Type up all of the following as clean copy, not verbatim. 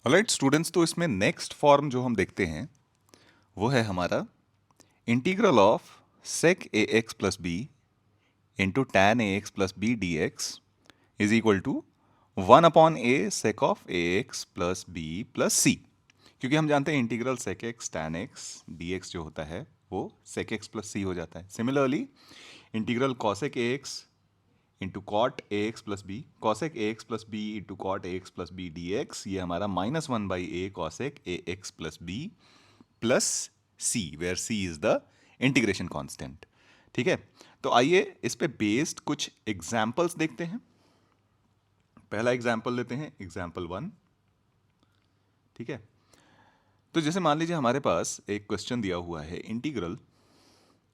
Alright students, तो इसमें next form जो हम देखते हैं वो है हमारा integral of sec a x plus b into tan a x plus b d x is equal to 1/a sec of a x plus b plus c. क्योंकि हम जानते हैं integral sec x tan x d x जो होता है वो सेक x plus सी हो जाता है। Similarly integral cosec a x into cot a x plus b, cosec a x plus b into cot a x plus b d x, ये हमारा -1/a cosec a x plus b plus c, where c is the integration constant. ठीक है, तो आइए इस पे based कुछ examples देखते हैं। पहला एग्जाम्पल लेते हैं, एग्जाम्पल 1। ठीक है, तो जैसे मान लीजिए हमारे पास एक क्वेश्चन दिया हुआ है, integral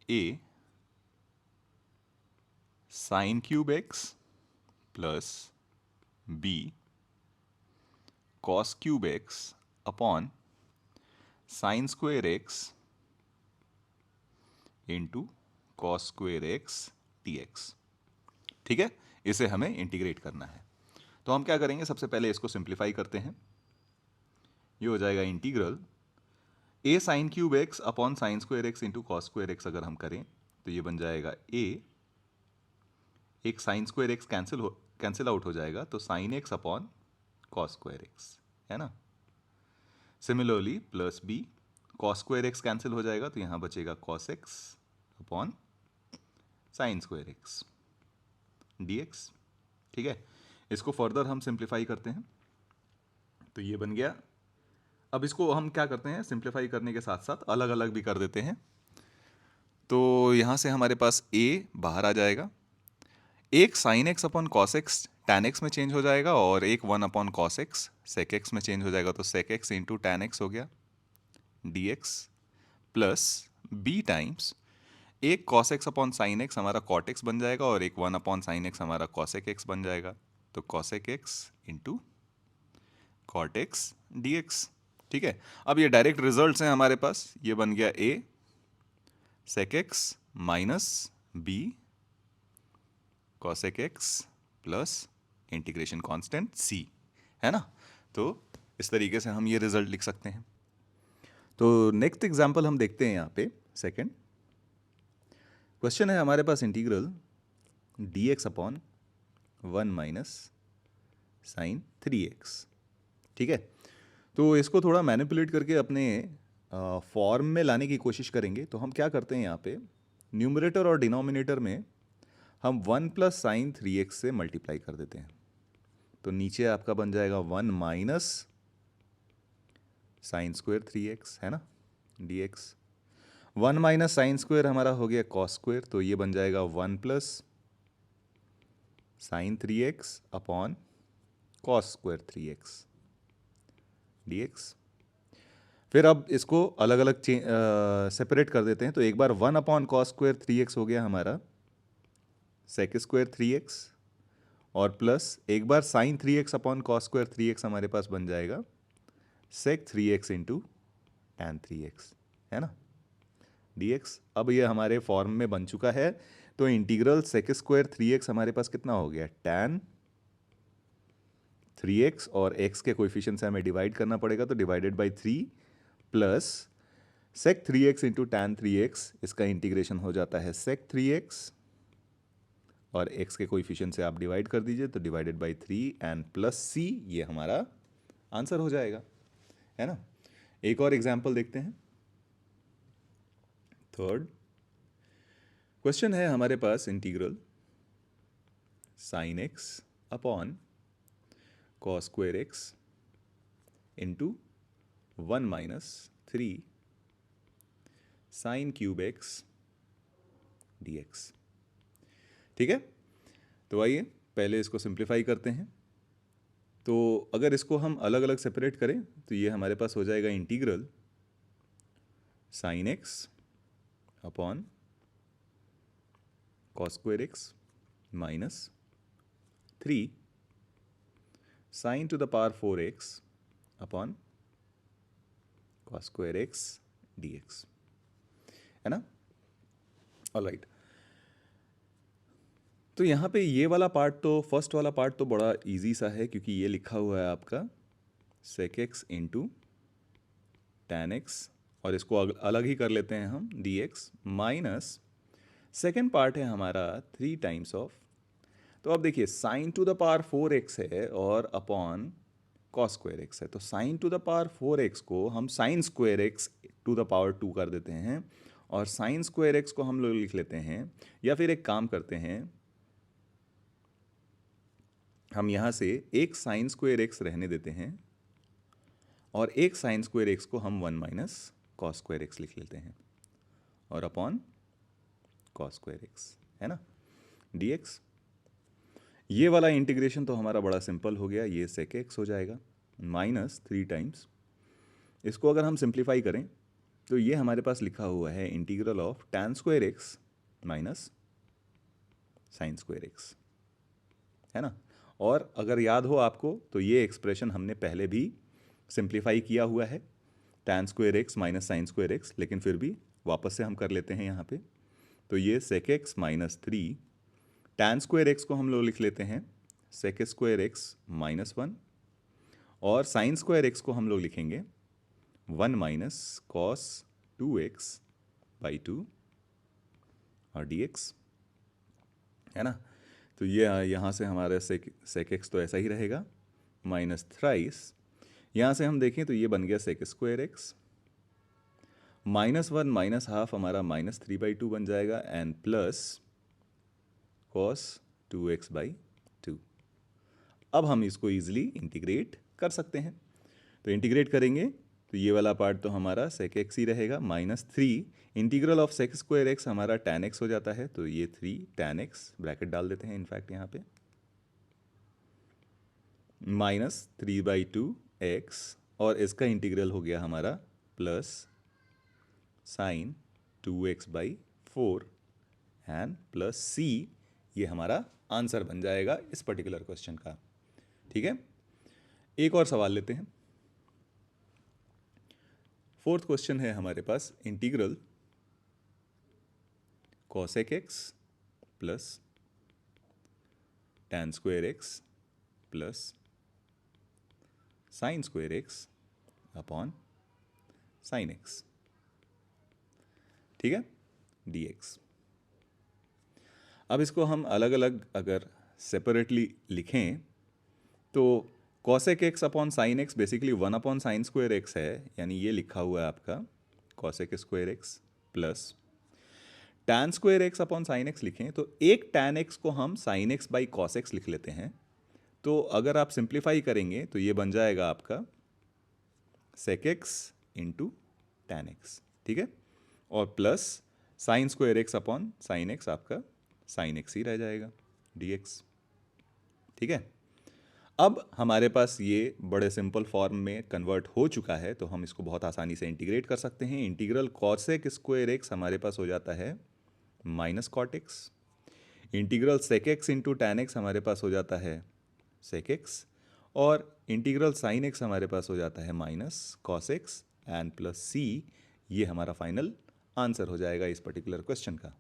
a sine cube x plus b cos cube x upon sine square x into cos square x d x. ठीक है, इसे हमें इंटीग्रेट करना है। तो हम क्या करेंगे, सबसे पहले इसको सिंप्लीफाई करते हैं। ये हो जाएगा integral a sine cube x upon sine square x into cos square x. अगर हम करें तो ये बन जाएगा ए, एक sine square x cancel out हो जाएगा, तो sine x upon cos square x, है ना। Similarly plus b, cos square x cancel हो जाएगा, तो यहां बचेगा cos x upon sine square x d x. ठीक है, इसको फर्दर हम सिंप्लीफाई करते हैं तो ये बन गया। अब इसको हम क्या करते हैं, सिंप्लीफाई करने के साथ साथ अलग अलग भी कर देते हैं। तो यहां से हमारे पास a बाहर आ जाएगा, एक sine x upon cos x tan x में चेंज हो जाएगा, और एक 1 upon cos x sec x में चेंज हो जाएगा, तो sec x into tan x हो गया d x, plus b times एक cos x upon sine x हमारा कॉट एक्स बन जाएगा, और एक 1 अपॉन साइन एक्स हमारा कॉसेक एक्स बन जाएगा, तो cosec x into cot x d x. ठीक है, अब ये डायरेक्ट रिजल्ट्स हैं हमारे पास। ये बन गया a sec x minus b cosec x plus integration constant c, है ना। तो इस तरीके से हम ये रिजल्ट लिख सकते हैं। तो नेक्स्ट एग्जांपल हम देखते हैं यहाँ पे। सेकंड क्वेश्चन है हमारे पास, integral d x upon 1 minus sine 3x। ठीक है, तो इसको थोड़ा मैनिपुलेट करके अपने फॉर्म में लाने की कोशिश करेंगे। तो हम क्या करते हैं, यहाँ पे न्यूमरेटर और डिनोमिनेटर में हम 1 प्लस साइन 3x से मल्टीप्लाई कर देते हैं। तो नीचे आपका बन जाएगा 1 माइनस साइन स्क्वेयर 3x, है ना, dx। 1 माइनस साइन स्क्वेयर हमारा हो गया कॉस स्क्वेयर, तो ये बन जाएगा 1 plus sign 3x upon cos square 3x dx। फिर अब इसको अलग अलग सेपरेट कर देते हैं। तो एक बार 1 अपॉन कॉस स्क्वेयर 3x हो गया हमारा सेक स्क्वेयर 3x, और प्लस एक बार sine 3x upon cos square 3x हमारे पास बन जाएगा सेक 3x इंटू टैन 3x, है ना, dx। अब ये हमारे फॉर्म में बन चुका है। तो इंटीग्रल सेक स्क्वायर 3x हमारे पास कितना हो गया, टैन 3x, और x के कोएफिशिएंट से हमें डिवाइड करना पड़ेगा, तो divided by 3 plus sec 3x into tan 3x, इसका इंटीग्रेशन हो जाता है सेक 3x, और x के कोएफिशिएंट से आप डिवाइड कर दीजिए, तो divided by 3 and plus c, ये हमारा आंसर हो जाएगा, है ना। एक और एग्जाम्पल देखते हैं। थर्ड क्वेश्चन है हमारे पास, integral sine x upon cos square x into 1 minus 3 sine cube x d x. ठीक है, तो आइए पहले इसको सिंप्लीफाई करते हैं। तो अगर इसको हम अलग अलग सेपरेट करें तो ये हमारे पास हो जाएगा integral sine x upon cos square x minus 3 sign to the power 4x upon cos square x dx, है ना। ऑलराइट, तो यहाँ पे ये वाला पार्ट, तो फर्स्ट वाला पार्ट तो बड़ा इजी सा है, क्योंकि ये लिखा हुआ है आपका sec x into tan x, और इसको अलग ही कर लेते हैं हम d x, minus second part है हमारा 3 टाइम्स ऑफ, तो अब देखिए sign to the power 4x है और अपॉन कॉस स्क्वायर एक्स है, तो sign to the power 4x को हम sine square x to the power 2 कर देते हैं, और साइन स्क्वायर एक्स को हम लोग लिख लेते हैं, या फिर एक काम करते हैं, हम यहाँ से एक साइन स्क्वायर एक्स रहने देते हैं और एक साइन स्क्वायर एक्स को हम 1 माइनस कॉस स्क्वायर एक्स लिख लेते हैं, और अपॉन कॉस स्क्वायर एक्स, है ना, dx। ये वाला इंटीग्रेशन तो हमारा बड़ा सिंपल हो गया, ये सेक एक्स हो जाएगा माइनस 3 टाइम्स, इसको अगर हम सिंप्लीफाई करें तो ये हमारे पास लिखा हुआ है integral of tan square x minus sign square x, है ना। और अगर याद हो आपको तो ये एक्सप्रेशन हमने पहले भी सिंप्लीफाई किया हुआ है, tan square x minus sign square x, लेकिन फिर भी वापस से हम कर लेते हैं यहाँ पे। तो ये sec x minus 3, tan square x को हम लोग लिख लेते हैं सेक स्क्वायर एक्स माइनस 1, और साइन स्क्वायर एक्स को हम लोग लिखेंगे 1 माइनस कॉस 2x बाई 2 और dx, है ना। तो ये यहाँ से हमारा सेक एक्स तो ऐसा ही रहेगा माइनस थ्राइस, यहाँ से हम देखें तो ये बन गया sec square x, minus 1 minus half हमारा माइनस 3/2 बन जाएगा, and plus cos 2x by 2। अब हम इसको ईजिली इंटीग्रेट कर सकते हैं, तो इंटीग्रेट करेंगे तो ये वाला पार्ट तो हमारा सेक एक्स ही रहेगा, minus 3 integral of sec square x हमारा टैन एक्स हो जाता है, तो ये 3 टैन एक्स ब्रैकेट डाल देते हैं इनफैक्ट यहाँ पे, माइनस 3/2 एक्स, और इसका इंटीग्रल हो गया हमारा plus sine 2x by 4 and plus c, ये हमारा आंसर बन जाएगा इस पर्टिकुलर क्वेश्चन का। ठीक है, एक और सवाल लेते हैं। फोर्थ क्वेश्चन है हमारे पास integral cosec x plus tan square x plus sine square x upon sine x, ठीक है, dx। अब इसको हम अलग अलग अगर सेपरेटली लिखें तो cosec x upon sine x basically 1 upon sign square x है, यानी ये लिखा हुआ है आपका cosec square x, plus tan square x upon sine x लिखें तो एक टैन एक्स को हम sine x by cos x लिख लेते हैं, तो अगर आप सिंप्लीफाई करेंगे तो ये बन जाएगा आपका sec x into tan x, ठीक है, और plus sine square x upon sine x आपका साइन एक्स ही रह जाएगा dx, ठीक है। अब हमारे पास ये बड़े सिंपल फॉर्म में कन्वर्ट हो चुका है, तो हम इसको बहुत आसानी से इंटीग्रेट कर सकते हैं। इंटीग्रल कॉसेक स्क्वायर एक्स हमारे पास हो जाता है minus cot x, integral sec x into tan x हमारे पास हो जाता है सेक एक्स, और इंटीग्रल साइन एक्स हमारे पास हो जाता है minus cos x and plus c, ये हमारा फाइनल आंसर हो जाएगा इस पर्टिकुलर क्वेश्चन का।